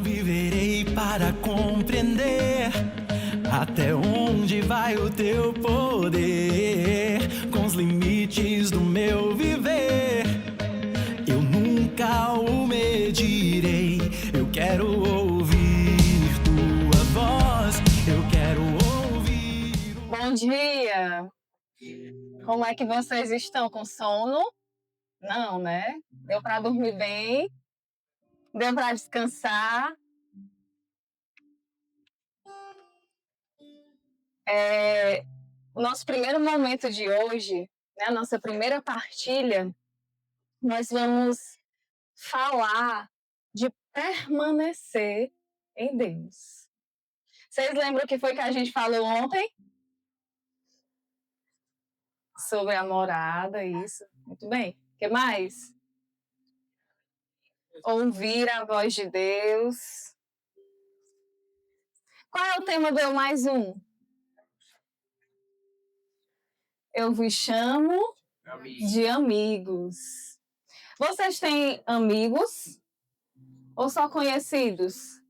viverei para compreender até onde vai o teu poder, com os limites do meu viver. Eu nunca o medirei. Eu quero ouvir tua voz. Eu quero ouvir. Bom dia! Como é que vocês estão? Com sono? Não, né? Deu para dormir bem? Deu para descansar? O nosso primeiro momento de hoje, né, a nossa primeira partilha, nós vamos falar de permanecer em Deus. Vocês lembram o que foi que a gente falou ontem? Sobre a morada, isso. Muito bem. O que mais? Ouvir a voz de Deus. Qual é o tema do Eu Mais Um? Eu vos chamo de amigos. Vocês têm amigos? Ou só conhecidos?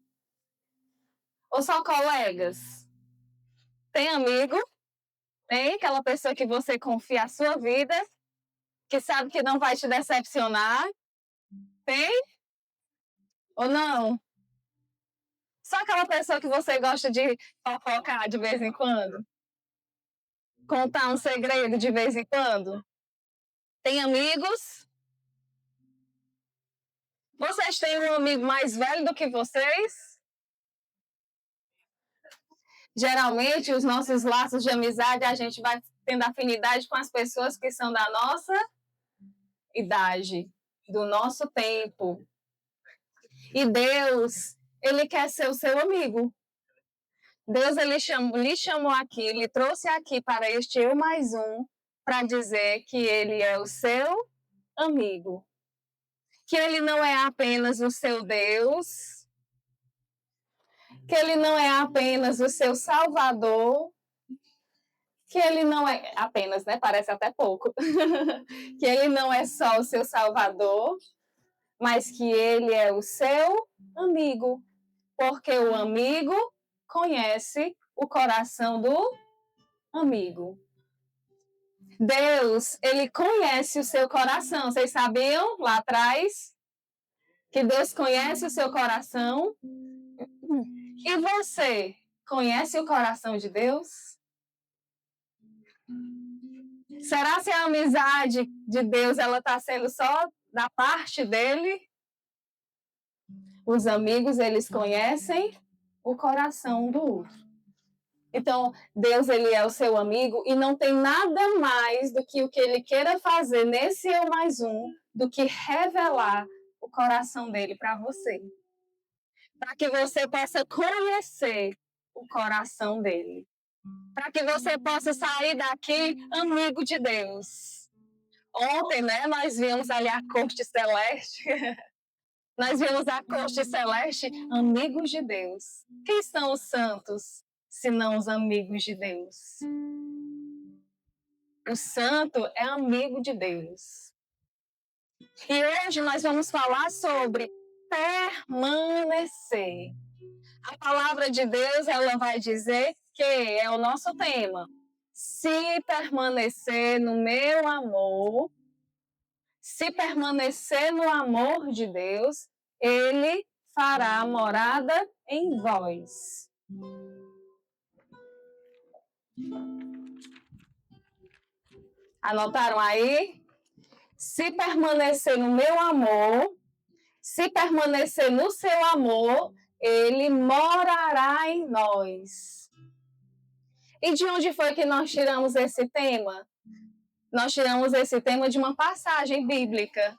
Ou só colegas? Tem amigo? Tem aquela pessoa que você confia a sua vida, que sabe que não vai te decepcionar? Tem? Ou não? Só aquela pessoa que você gosta de fofocar de vez em quando? Contar um segredo de vez em quando? Tem amigos? Vocês têm um amigo mais velho do que vocês? Geralmente, os nossos laços de amizade, a gente vai tendo afinidade com as pessoas que são da nossa idade, do nosso tempo. E Deus, Ele quer ser o seu amigo. Deus, Ele lhe chamou aqui, Ele trouxe aqui para este Eu Mais Um, para dizer que Ele é o seu amigo. Que Ele não é apenas o seu Deus, que Ele não é apenas o seu Salvador, que Ele não é apenas, né? Parece até pouco. Que Ele não é só o seu Salvador, mas que Ele é o seu amigo, porque o amigo conhece o coração do amigo. Deus, Ele conhece o seu coração. Vocês sabiam lá atrás que Deus conhece o seu coração? E você conhece o coração de Deus? Será que a amizade de Deus ela está sendo só da parte dele? Os amigos, eles conhecem o coração do outro. Então, Deus, ele é o seu amigo e não tem nada mais do que o que ele queira fazer nesse Eu Mais Um, do que revelar o coração dele para você. Para que você possa conhecer o coração dele. Para que você possa sair daqui amigo de Deus. Ontem, né, nós vimos ali a corte celeste. Nós vimos a corte celeste, amigos de Deus. Quem são os santos, se não os amigos de Deus? O santo é amigo de Deus. E hoje nós vamos falar sobre permanecer. A palavra de Deus, ela vai dizer que é o nosso tema. Se permanecer no meu amor, se permanecer no amor de Deus, Ele fará morada em vós. Anotaram aí? Se permanecer no meu amor, se permanecer no seu amor, Ele morará em nós. E de onde foi que nós tiramos esse tema? Nós tiramos esse tema de uma passagem bíblica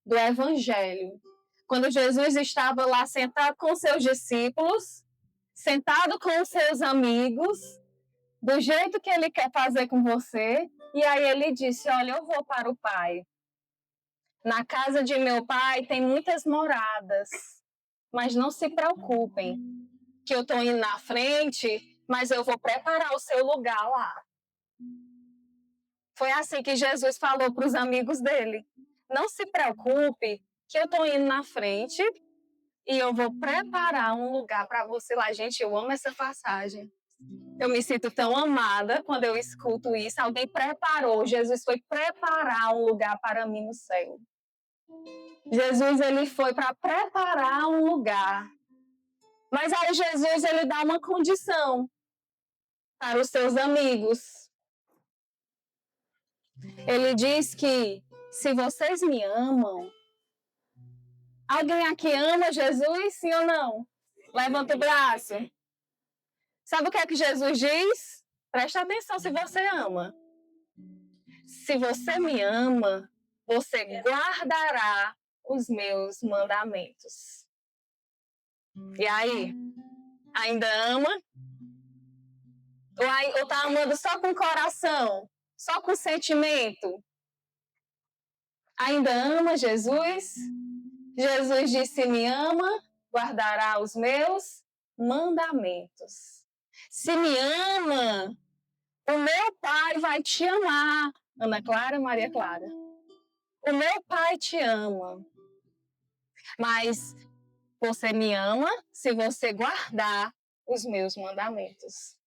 do Evangelho. Quando Jesus estava lá sentado com seus discípulos, sentado com os seus amigos, do jeito que ele quer fazer com você, e aí ele disse, olha, eu vou para o Pai. Na casa de meu Pai tem muitas moradas, mas não se preocupem, que eu estou indo na frente, mas eu vou preparar o seu lugar lá. Foi assim que Jesus falou para os amigos dele. Não se preocupe, que eu estou indo na frente, e eu vou preparar um lugar para você lá. Gente, eu amo essa passagem. Eu me sinto tão amada quando eu escuto isso. Alguém preparou, Jesus foi preparar um lugar para mim no céu. Jesus, ele foi para preparar um lugar. Mas aí Jesus, ele dá uma condição para os seus amigos. Ele diz que se vocês me amam, alguém aqui ama Jesus, sim ou não? Levanta o braço. Sabe o que é que Jesus diz? Presta atenção se você ama. Se você me ama, você guardará os meus mandamentos. E aí? Ainda ama? Ou tá amando só com o coração? Só com o sentimento? Ainda ama Jesus? Jesus disse: me ama, guardará os meus mandamentos. Se me ama, o meu Pai vai te amar. Ana Clara, Maria Clara. O meu Pai te ama. Mas você me ama se você guardar os meus mandamentos.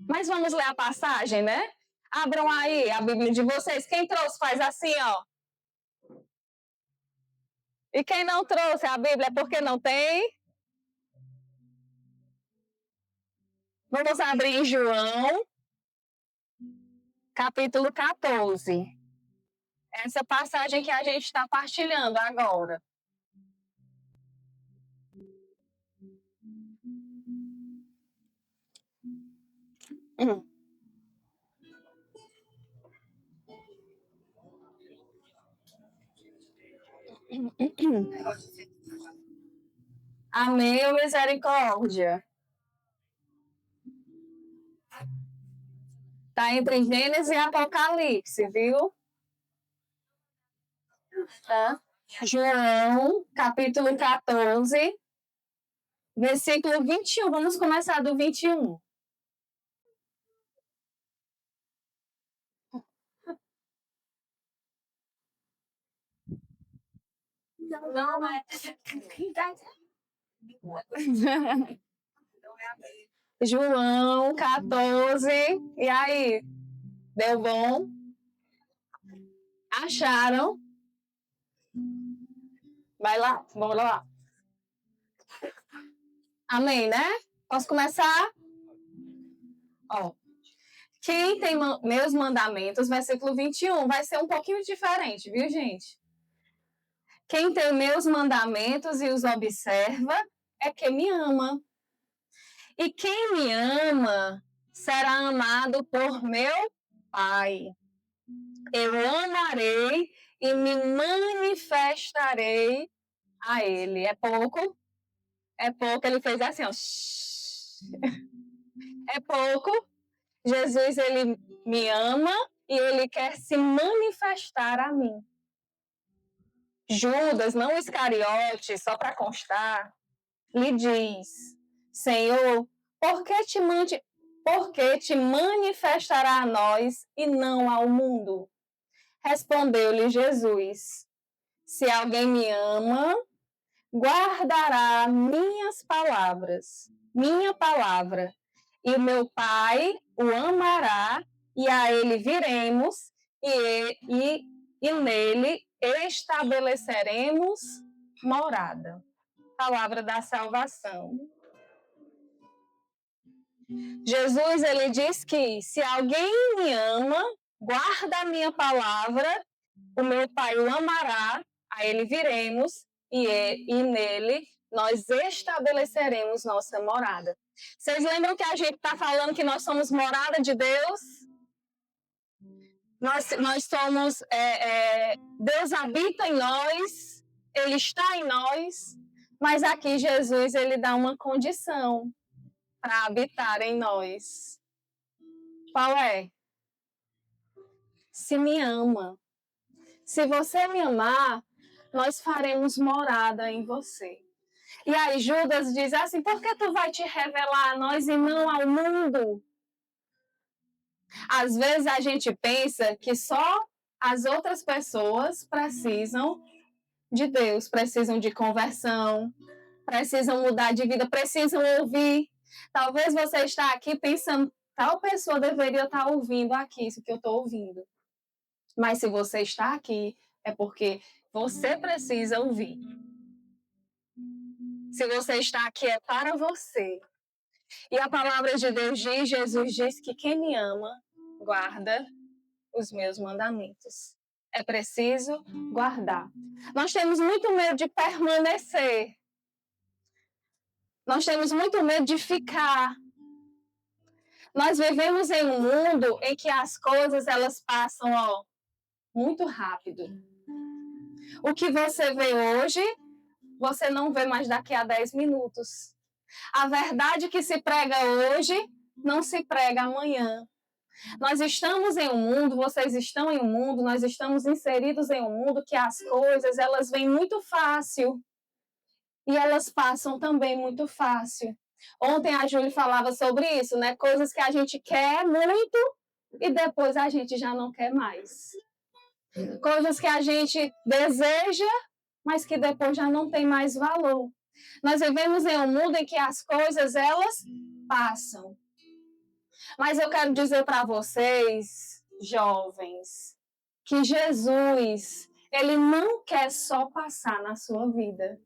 Mas vamos ler a passagem, né? Abram aí a Bíblia de vocês. Quem trouxe faz assim, ó. E quem não trouxe a Bíblia é porque não tem. Vamos abrir em João, capítulo 14. Essa passagem que a gente está partilhando agora. Amém, misericórdia. Está entre Gênesis e Apocalipse, viu? Tá? João, capítulo 14, versículo 21. Vamos começar do 21. Não, mas... João 14. E aí? Deu bom? Acharam? Vai lá, vamos lá. Amém, né? Posso começar? Ó. Quem tem meus mandamentos, versículo 21, vai ser um pouquinho diferente, viu, gente? Quem tem meus mandamentos e os observa é quem me ama. E quem me ama será amado por meu Pai. Eu amarei e me manifestarei a Ele. É pouco? É pouco. Ele fez assim, ó. É pouco. Jesus, ele me ama e ele quer se manifestar a mim. Judas, não Iscariote, só para constar, lhe diz: Senhor, por que te manifestará a nós e não ao mundo? Respondeu-lhe Jesus: Se alguém me ama, guardará minha palavra, e o meu Pai o amará, e a ele viremos, e nele estabeleceremos morada. Palavra da salvação. Jesus, ele diz que se alguém me ama, guarda a minha palavra, o meu Pai o amará, a ele viremos, e nele nós estabeleceremos nossa morada. Vocês lembram que a gente está falando que nós somos morada de Deus? Nós somos... Deus habita em nós, Ele está em nós, mas aqui Jesus, ele dá uma condição para habitar em nós. Qual é? Se me ama. Se você me amar, nós faremos morada em você. E aí Judas diz assim, por que tu vai te revelar a nós e não ao mundo? Às vezes a gente pensa que só as outras pessoas precisam de Deus precisam de conversão, precisam mudar de vida, precisam ouvir. Talvez você está aqui pensando, tal pessoa deveria estar ouvindo aqui isso que eu estou ouvindo. Mas se você está aqui, é porque você precisa ouvir. Se você está aqui, é para você. E a palavra de Deus diz, Jesus diz que quem me ama, guarda os meus mandamentos. É preciso guardar. Nós temos muito medo de permanecer. Nós temos muito medo de ficar. Nós vivemos em um mundo em que as coisas elas passam muito rápido. O que você vê hoje, você não vê mais daqui a 10 minutos. A verdade que se prega hoje, não se prega amanhã. Nós estamos em um mundo, vocês estão em um mundo, nós estamos inseridos em um mundo que as coisas, elas vêm muito fácil. E elas passam também muito fácil. Ontem a Júlia falava sobre isso, né? Coisas que a gente quer muito e depois a gente já não quer mais. Coisas que a gente deseja, mas que depois já não tem mais valor. Nós vivemos em um mundo em que as coisas, elas passam. Mas eu quero dizer para vocês, jovens, que Jesus, ele não quer só passar na sua vida.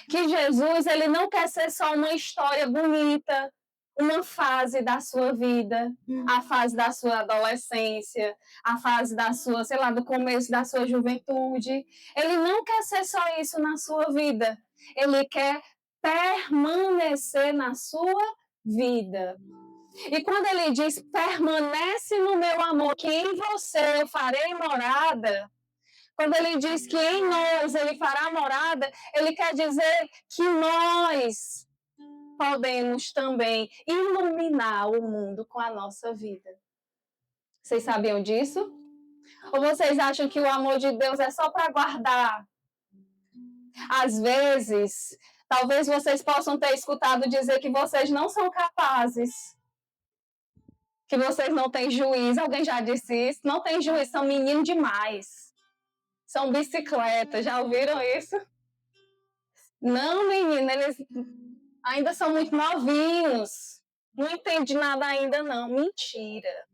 Que Jesus, ele não quer ser só uma história bonita, uma fase da sua vida, a fase da sua adolescência, a fase da sua, sei lá, do começo da sua juventude. Ele não quer ser só isso na sua vida. Ele quer permanecer na sua vida. E quando ele diz, permanece no meu amor, que em você eu farei morada, quando ele diz que em nós ele fará morada, ele quer dizer que nós podemos também iluminar o mundo com a nossa vida. Vocês sabiam disso? Ou vocês acham que o amor de Deus é só para guardar? Às vezes, talvez vocês possam ter escutado dizer que vocês não são capazes, que vocês não têm juízo. Alguém já disse isso? Não tem juízo, são meninos demais. São bicicletas, já ouviram isso? Não, menina, eles ainda são muito novinhos. Não entende nada ainda, não. Mentira.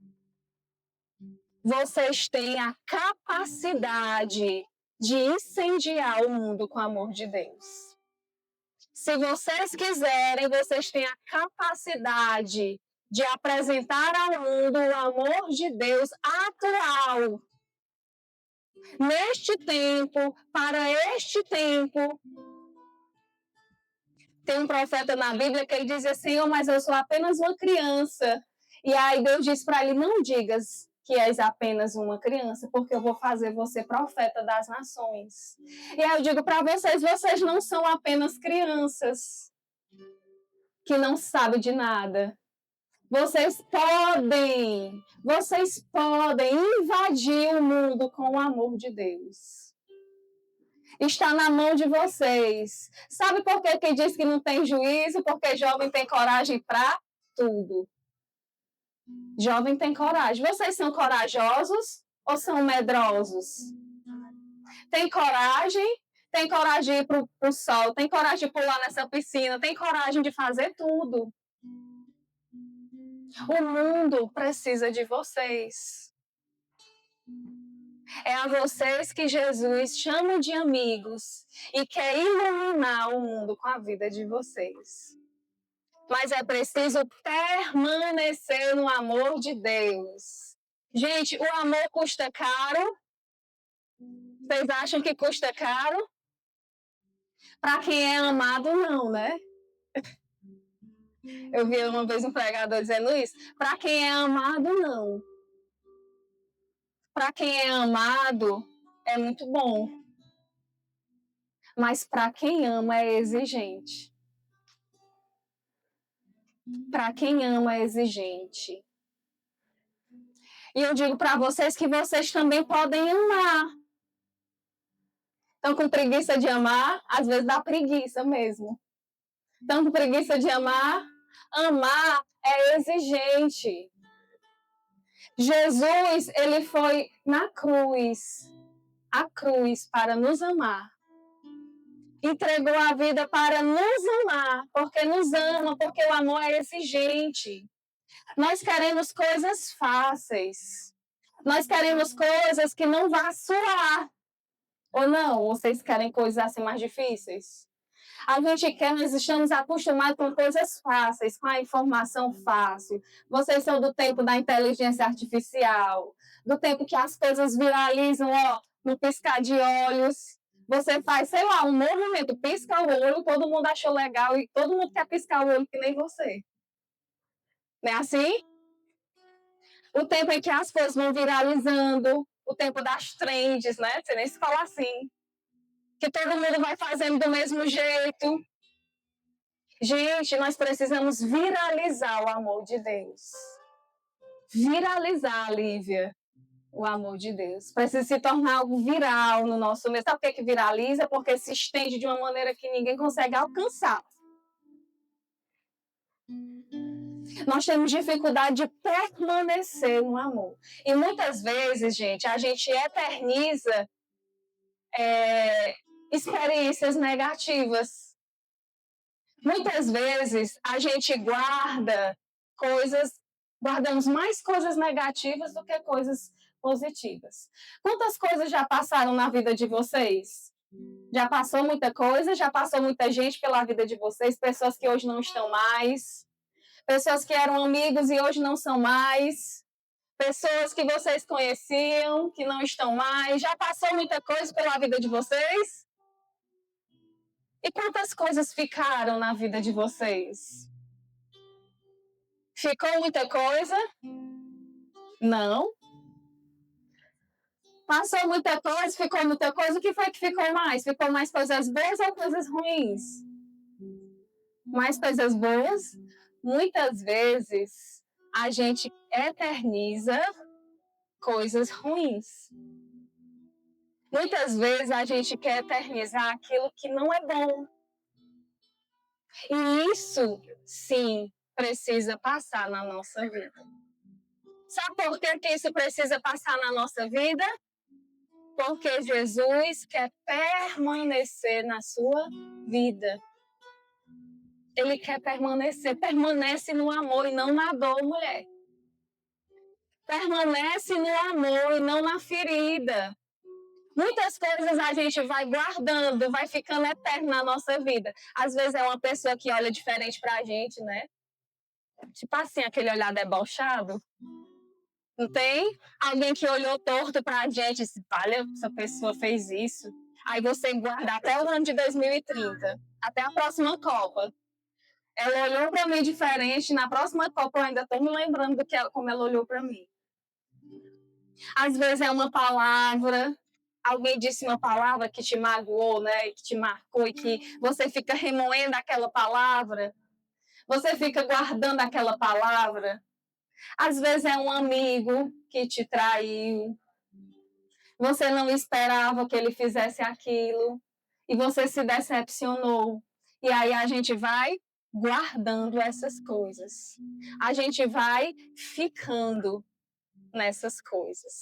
Vocês têm a capacidade de incendiar o mundo com o amor de Deus. Se vocês quiserem, vocês têm a capacidade de apresentar ao mundo o amor de Deus atual. Neste tempo, para este tempo. Tem um profeta na Bíblia que ele dizia, Senhor, mas eu sou apenas uma criança. E aí Deus diz para ele, não digas que és apenas uma criança, porque eu vou fazer você profeta das nações. E aí eu digo para vocês, vocês não são apenas crianças que não sabem de nada. Vocês podem invadir o mundo com o amor de Deus. Está na mão de vocês. Sabe por que diz que não tem juízo? Porque jovem tem coragem para tudo. Jovem tem coragem. Vocês são corajosos ou são medrosos? Tem coragem? Tem coragem de ir para o sol? Tem coragem de pular nessa piscina? Tem coragem de fazer tudo? O mundo precisa de vocês. É a vocês que Jesus chama de amigos e quer iluminar o mundo com a vida de vocês. Mas é preciso permanecer no amor de Deus. Gente, o amor custa caro? Vocês acham que custa caro? Para quem é amado, não, né? Eu vi uma vez um pregador dizendo isso. Para quem é amado, não. Para quem é amado, é muito bom. Mas para quem ama, é exigente. Para quem ama, é exigente. E eu digo para vocês que vocês também podem amar. Estão com preguiça de amar? Às vezes dá preguiça mesmo. Estão com preguiça de amar? Amar é exigente. Jesus, ele foi na cruz. a cruz para nos amar. Entregou a vida para nos amar, porque nos ama, porque o amor é exigente. Nós queremos coisas fáceis. Nós queremos coisas que não vão suar. Ou não? Vocês querem coisas assim mais difíceis? A gente quer, nós estamos acostumados com coisas fáceis, com a informação fácil. Vocês são do tempo da inteligência artificial, do tempo que as coisas viralizam, ó, no piscar de olhos. Você faz, sei lá, um movimento, pisca o olho, todo mundo achou legal e todo mundo quer piscar o olho que nem você. Não é assim? O tempo em que as coisas vão viralizando, o tempo das trends, né? Você nem se fala assim. Que todo mundo vai fazendo do mesmo jeito. Gente, nós precisamos viralizar o amor de Deus. Viralizar, Lívia, o amor de Deus. Precisa se tornar algo viral no nosso meio. Sabe por que viraliza? Porque se estende de uma maneira que ninguém consegue alcançar. Nós temos dificuldade de permanecer no amor. E muitas vezes, gente, a gente eterniza experiências negativas. Muitas vezes a gente guardamos mais coisas negativas do que coisas positivas. Quantas coisas já passaram na vida de vocês? Já passou muita coisa, já passou muita gente pela vida de vocês, pessoas que hoje não estão mais, pessoas que eram amigos e hoje não são mais, pessoas que vocês conheciam, que não estão mais. Já passou muita coisa pela vida de vocês? E quantas coisas ficaram na vida de vocês? Ficou muita coisa? Não. Passou muita coisa, ficou muita coisa. O que foi que ficou mais? Ficou mais coisas boas ou coisas ruins? Mais coisas boas? Muitas vezes a gente eterniza coisas ruins. Muitas vezes a gente quer eternizar aquilo que não é bom. E isso, sim, precisa passar na nossa vida. Sabe por que isso precisa passar na nossa vida? Porque Jesus quer permanecer na sua vida. Ele quer permanecer. Permanece no amor e não na dor, mulher. Permanece no amor e não na ferida. Muitas coisas a gente vai guardando, vai ficando eterno na nossa vida. Às vezes é uma pessoa que olha diferente pra gente, né? Tipo assim, aquele olhar debochado. Não tem? Alguém que olhou torto pra gente e disse, olha, essa pessoa fez isso. Aí você guarda até o ano de 2030, até a próxima Copa. Ela olhou pra mim diferente, na próxima Copa eu ainda tô me lembrando como ela olhou pra mim. Às vezes é uma palavra, alguém disse uma palavra que te magoou, né? Que te marcou e que você fica remoendo aquela palavra. Você fica guardando aquela palavra. Às vezes é um amigo que te traiu. Você não esperava que ele fizesse aquilo. E você se decepcionou. E aí a gente vai guardando essas coisas. A gente vai ficando nessas coisas.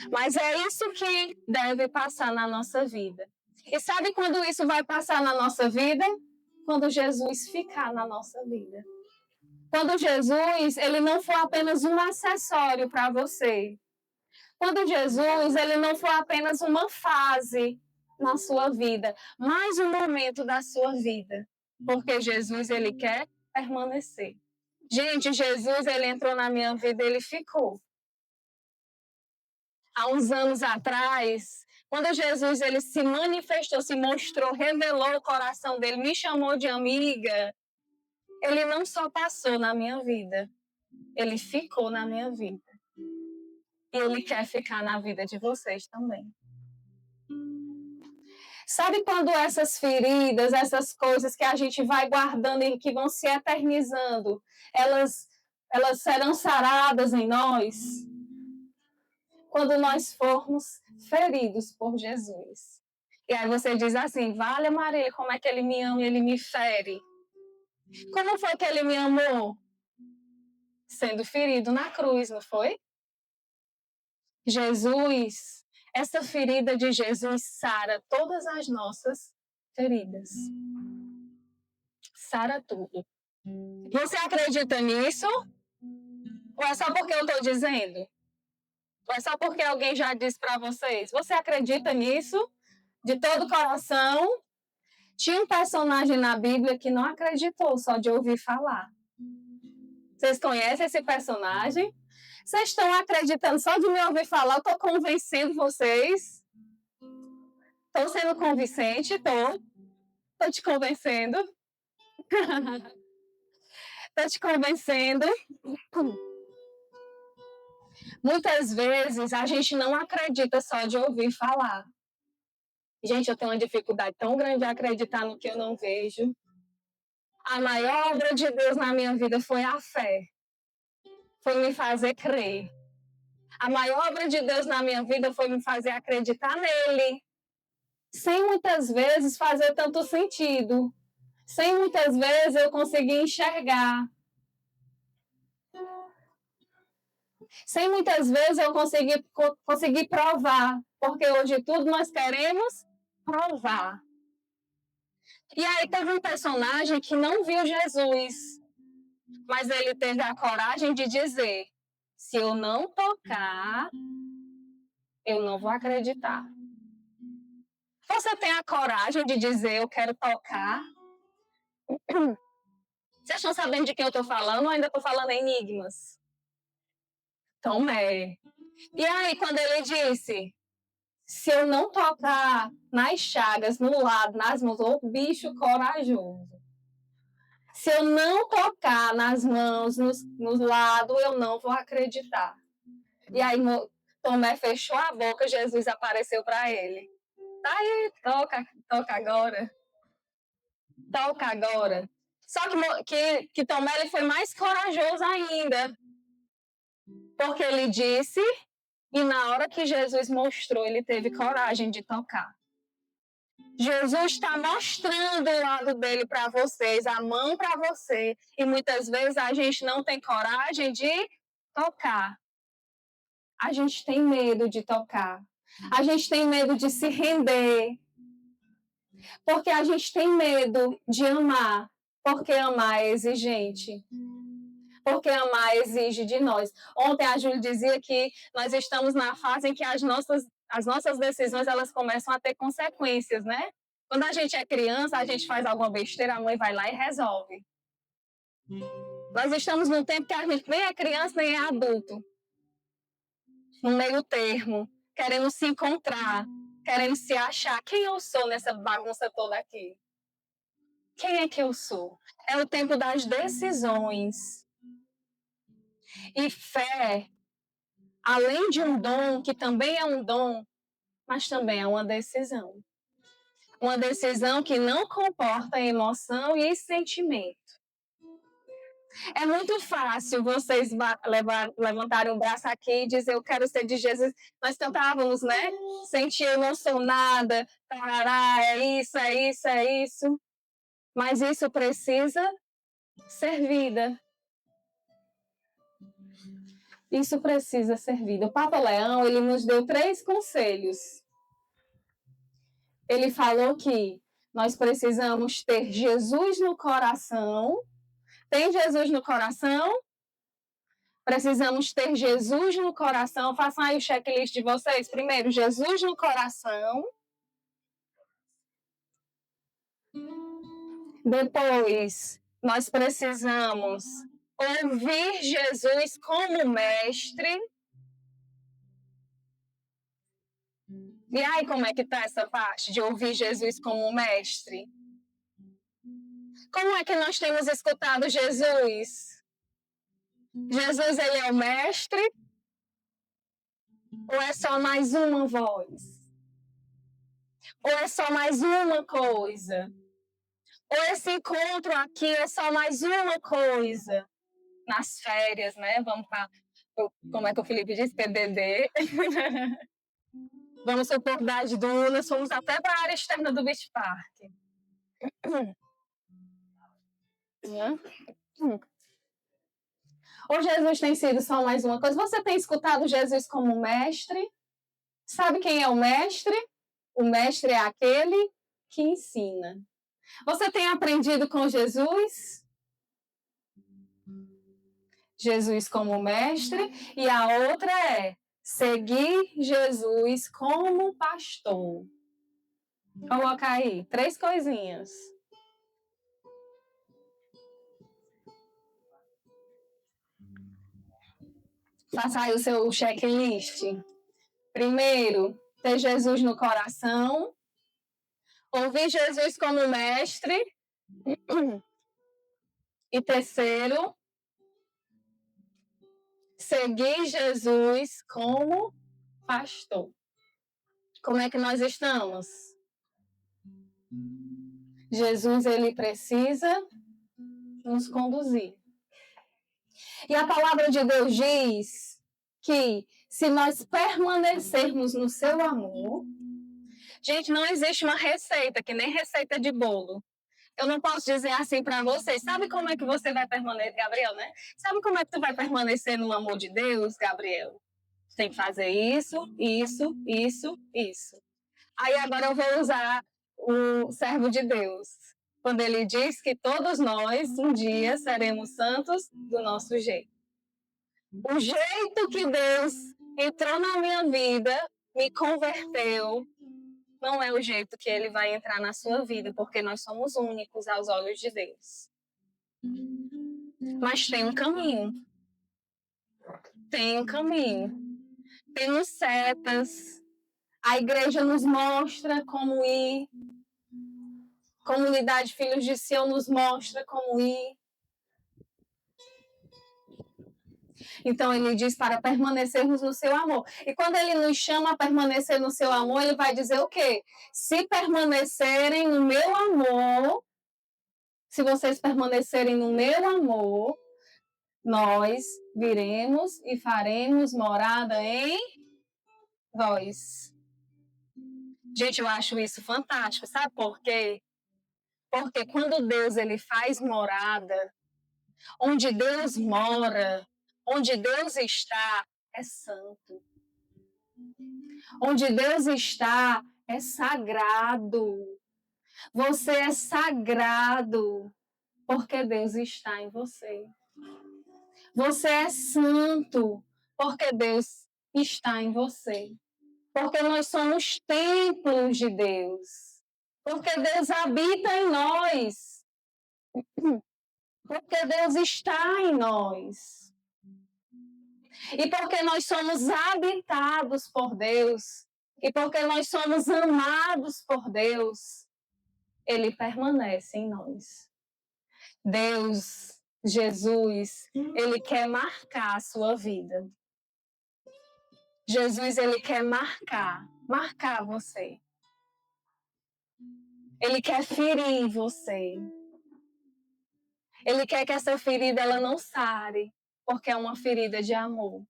Mas é isso que deve passar na nossa vida. E sabe quando isso vai passar na nossa vida? Quando Jesus ficar na nossa vida. Quando Jesus, ele não for apenas um acessório para você. Quando Jesus, ele não for apenas uma fase na sua vida, mais um momento da sua vida. Porque Jesus, ele quer permanecer. Gente, Jesus, ele entrou na minha vida, ele ficou. Há uns anos atrás, quando Jesus ele se manifestou, se mostrou, revelou o coração dele, me chamou de amiga, ele não só passou na minha vida, ele ficou na minha vida. E ele quer ficar na vida de vocês também. Sabe quando essas feridas, essas coisas que a gente vai guardando e que vão se eternizando, elas serão saradas em nós? Quando nós formos feridos por Jesus. E aí você diz assim, vale Maria, como é que ele me ama e ele me fere? Como foi que ele me amou? Sendo ferido na cruz, não foi? Jesus, Essa ferida de Jesus sara todas as nossas feridas. Sara tudo. Você acredita nisso? Ou é só porque eu estou dizendo? Ou é só porque alguém já disse para vocês? Você acredita nisso? De todo coração? Tinha um personagem na Bíblia que não acreditou só de ouvir falar. Vocês conhecem esse personagem? Vocês estão acreditando só de me ouvir falar? Eu estou convencendo vocês. Estou sendo convincente? Estou te convencendo. Estou te convencendo. Muitas vezes a gente não acredita só de ouvir falar. Gente, eu tenho uma dificuldade tão grande de acreditar no que eu não vejo. A maior obra de Deus na minha vida foi a fé. Foi me fazer crer. A maior obra de Deus na minha vida foi me fazer acreditar nele. Sem muitas vezes fazer tanto sentido. Sem muitas vezes eu conseguir enxergar. Sem muitas vezes eu conseguir provar. Porque hoje tudo nós queremos provar. E aí teve um personagem que não viu Jesus. Mas ele teve a coragem de dizer: se eu não tocar, eu não vou acreditar. Você tem a coragem de dizer: eu quero tocar? Vocês estão sabendo de quem eu estou falando ou ainda estou falando enigmas? Tomé. E aí, quando ele disse: se eu não tocar nas chagas, no lado, nas mãos, ô bicho corajoso. Se eu não tocar nas mãos, nos lados, eu não vou acreditar. E aí, Tomé fechou a boca, Jesus apareceu para ele. Tá aí, toca agora. Toca agora. Só que Tomé ele foi mais corajoso ainda. Porque ele disse, e na hora que Jesus mostrou, ele teve coragem de tocar. Jesus está mostrando o lado dele para vocês, a mão para você. E muitas vezes a gente não tem coragem de tocar. A gente tem medo de tocar. A gente tem medo de se render. Porque a gente tem medo de amar. Porque amar é exigente. Porque amar exige de nós. Ontem a Júlia dizia que nós estamos na fase em que as nossas decisões elas começam a ter consequências, né? Quando a gente é criança, a gente faz alguma besteira, a mãe vai lá e resolve. Nós estamos num tempo que a gente nem é criança, nem é adulto. No meio termo, querendo se encontrar, querendo se achar. Quem eu sou nessa bagunça toda aqui? Quem é que eu sou? É o tempo das decisões. E fé, além de um dom, que também é um dom, mas também é uma decisão. Uma decisão que não comporta emoção e sentimento. É muito fácil vocês levantarem o braço aqui e dizer, eu quero ser de Jesus. Nós cantávamos, né? Sentir, eu não sou nada, tarará, é isso, é isso, é isso. Mas isso precisa ser vida. Isso precisa ser vida. O Papa Leão, ele nos deu 3 conselhos. Ele falou que nós precisamos ter Jesus no coração. Tem Jesus no coração? Precisamos ter Jesus no coração. Façam aí o checklist de vocês. Primeiro, Jesus no coração. Depois, nós precisamos ouvir Jesus como mestre. E aí, como é que está essa parte de ouvir Jesus como mestre? Como é que nós temos escutado Jesus? Jesus, ele é o mestre? Ou é só mais uma voz? Ou é só mais uma coisa? Ou esse encontro aqui é só mais uma coisa? Nas férias, né? Vamos para, como é que o Felipe disse? PDD. Vamos para o Porto das Dunas, fomos até para a área externa do Beach Park. Ou Jesus tem sido só mais uma coisa? Você tem escutado Jesus como mestre? Sabe quem é o mestre? O mestre é aquele que ensina. Você tem aprendido com Jesus? Jesus como mestre, e a outra é seguir Jesus como pastor. Coloca aí, 3 coisinhas. Faça aí o seu checklist. Primeiro, ter Jesus no coração. Ouvir Jesus como mestre. E terceiro, seguir Jesus como pastor. Como é que nós estamos? Jesus, ele precisa nos conduzir. E a palavra de Deus diz que se nós permanecermos no seu amor, gente, não existe uma receita, que nem receita de bolo. Eu não posso dizer assim para vocês, sabe como é que você vai permanecer, Gabriel, né? Sabe como é que tu vai permanecer no amor de Deus, Gabriel? Você tem que fazer isso, isso, isso, isso. Aí agora eu vou usar o servo de Deus, quando ele diz que todos nós, um dia, seremos santos do nosso jeito. O jeito que Deus entrou na minha vida, me converteu, não é o jeito que ele vai entrar na sua vida, porque nós somos únicos aos olhos de Deus. Mas tem um caminho. Tem um caminho. Temos setas. A igreja nos mostra como ir. Comunidade Filhos de Sião nos mostra como ir. Então, ele diz para permanecermos no seu amor. E quando ele nos chama a permanecer no seu amor, ele vai dizer o quê? Se permanecerem no meu amor, se vocês permanecerem no meu amor, nós viremos e faremos morada em vós. Gente, eu acho isso fantástico. Sabe por quê? Porque quando Deus ele faz morada, onde Deus mora, onde Deus está, é santo. Onde Deus está, é sagrado. Você é sagrado, porque Deus está em você. Você é santo, porque Deus está em você. Porque nós somos templos de Deus. Porque Deus habita em nós. Porque Deus está em nós. E porque nós somos habitados por Deus, e porque nós somos amados por Deus, Ele permanece em nós. Deus, Jesus, Ele quer marcar a sua vida. Jesus, Ele quer marcar você. Ele quer ferir você. Ele quer que essa ferida ela não sare, porque é uma ferida de amor.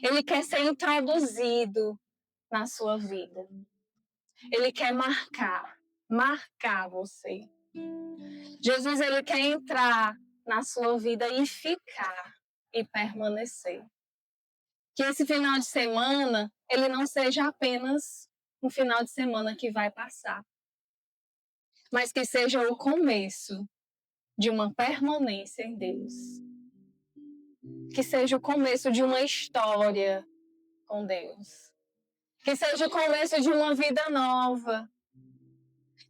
Ele quer ser introduzido na sua vida. Ele quer marcar você. Jesus, ele quer entrar na sua vida e ficar e permanecer. Que esse final de semana, ele não seja apenas um final de semana que vai passar, mas que seja o começo de uma permanência em Deus. Que seja o começo de uma história com Deus. Que seja o começo de uma vida nova.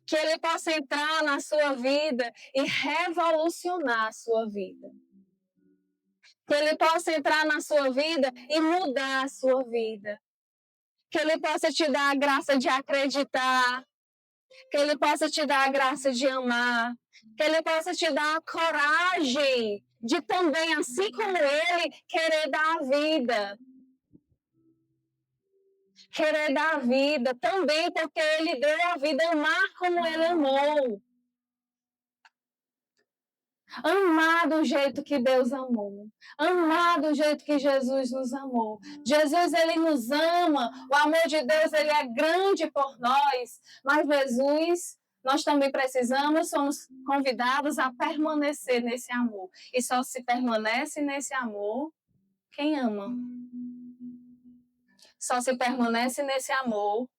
Que Ele possa entrar na sua vida e revolucionar a sua vida. Que Ele possa entrar na sua vida e mudar a sua vida. Que Ele possa te dar a graça de acreditar. Que Ele possa te dar a graça de amar. Que Ele possa te dar a coragem de também, assim como Ele, querer dar a vida. Querer dar a vida também, porque Ele deu a vida, amar como Ele amou. Amar do jeito que Deus amou. Amar do jeito que Jesus nos amou. Jesus, Ele nos ama. O amor de Deus, Ele é grande por nós. Mas Jesus, nós também precisamos, somos convidados a permanecer nesse amor. E só se permanece nesse amor quem ama. Só se permanece nesse amor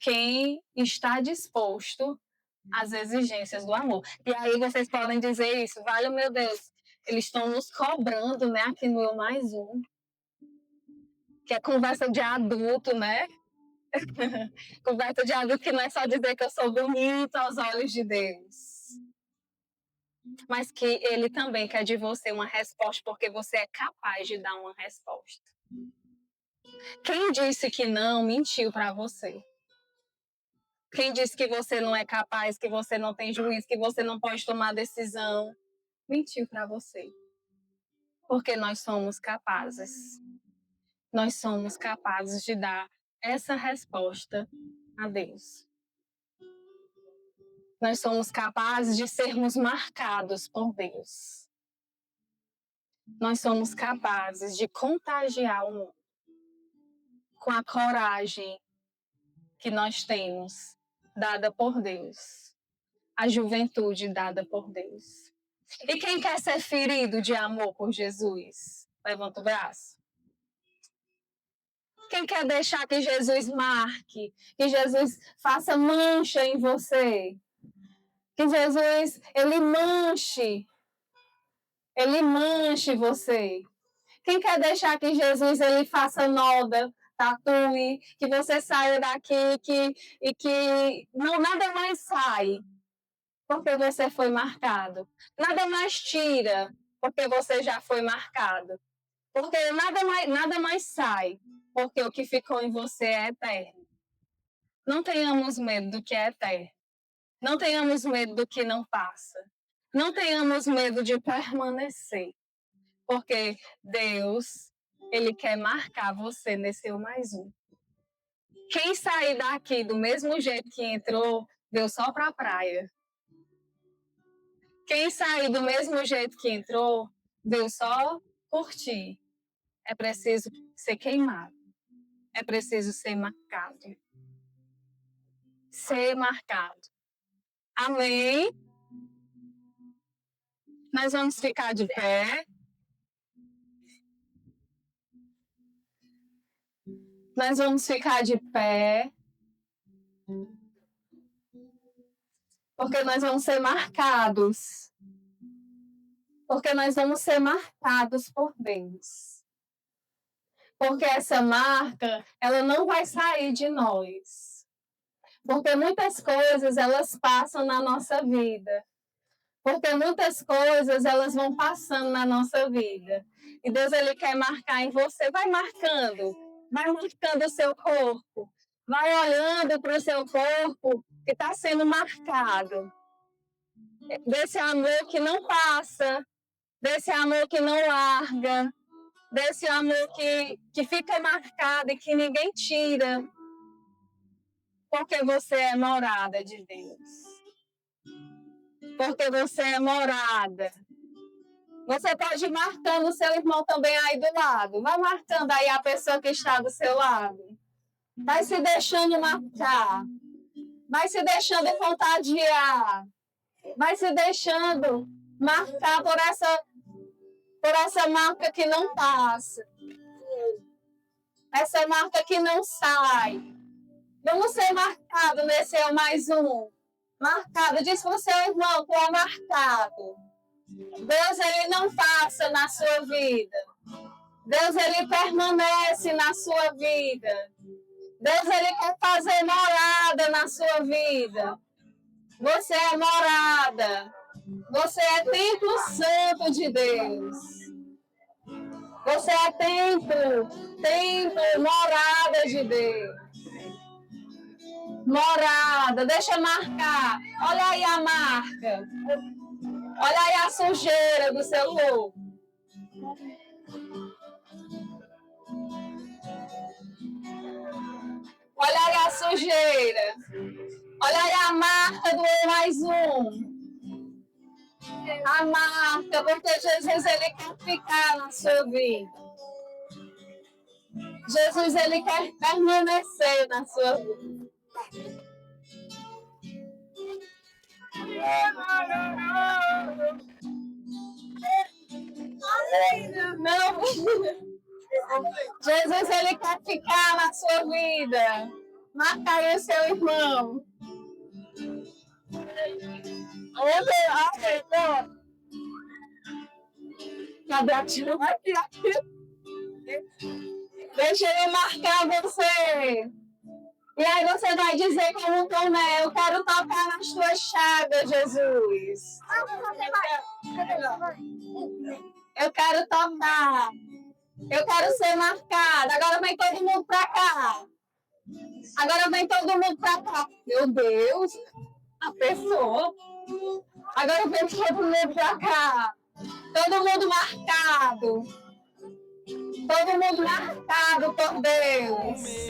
quem está disposto às exigências do amor. E aí vocês podem dizer isso, vale meu Deus, eles estão nos cobrando, né, aqui no Eu Mais Um, que é conversa de adulto, né? Conversa de adulto que não é só dizer que eu sou bonito aos olhos de Deus, mas que Ele também quer de você uma resposta, porque você é capaz de dar uma resposta. Quem disse que não, mentiu para você. Quem disse que você não é capaz, que você não tem juízo, que você não pode tomar decisão, mentiu para você. Porque nós somos capazes. Nós somos capazes de dar essa resposta a Deus. Nós somos capazes de sermos marcados por Deus. Nós somos capazes de contagiar o mundo com a coragem que nós temos, dada por Deus. A juventude dada por Deus. E quem quer ser ferido de amor por Jesus? Levanta o braço. Quem quer deixar que Jesus marque, que Jesus faça mancha em você? Que Jesus, ele manche você. Quem quer deixar que Jesus, ele faça noda, tatue, que você saia daqui e que não, nada mais sai, porque você foi marcado. Nada mais tira, porque você já foi marcado. Porque nada mais sai, porque o que ficou em você é eterno. Não tenhamos medo do que é eterno. Não tenhamos medo do que não passa. Não tenhamos medo de permanecer. Porque Deus, ele quer marcar você nesse Eu Mais Um. Quem sair daqui do mesmo jeito que entrou, deu só para a praia. Quem sair do mesmo jeito que entrou, deu só curtir. É preciso ser queimado. É preciso ser marcado. Ser marcado. Amém? Nós vamos ficar de pé. Nós vamos ficar de pé. Porque nós vamos ser marcados. Porque nós vamos ser marcados por Deus. Porque essa marca, ela não vai sair de nós. Porque muitas coisas, elas passam na nossa vida. Porque muitas coisas, elas vão passando na nossa vida. E Deus, ele quer marcar em você. Vai marcando o seu corpo. Vai olhando para o seu corpo que está sendo marcado. Desse amor que não passa. Desse amor que não larga. Desse amor que fica marcado e que ninguém tira. Porque você é morada de Deus. Porque você é morada. Você pode ir marcando o seu irmão também aí do lado. Vai marcando aí a pessoa que está do seu lado. Vai se deixando marcar. Vai se deixando contagiar. Vai se deixando marcar por essa marca que não passa. Essa marca que não sai. Vamos ser marcados nesse Eu Mais Um. Marcado. Diz para o seu irmão que é marcado. Deus, ele não passa na sua vida. Deus, ele permanece na sua vida. Deus, ele quer fazer morada na sua vida. Você é morada. Você é templo santo de Deus. Você é templo, morada de Deus. Morada, deixa marcar. Olha aí a marca. Olha aí a sujeira do seu corpo. Olha aí a sujeira. Olha aí a marca do Eu Mais Um. A marca, porque Jesus, ele quer ficar na sua vida. Jesus, ele quer permanecer na sua vida. Não. Jesus, ele quer ficar na sua vida. Marca aí o seu irmão. Cadê a tia? Deixa ele marcar você. E aí você vai dizer como Tomé, eu quero tocar nas tuas chagas, Jesus. Eu quero tocar. Eu quero ser marcada. Agora vem todo mundo pra cá. Agora vem todo mundo pra cá. Meu Deus, a pessoa. Agora vem todo mundo pra cá. Todo mundo marcado. Todo mundo marcado por Deus.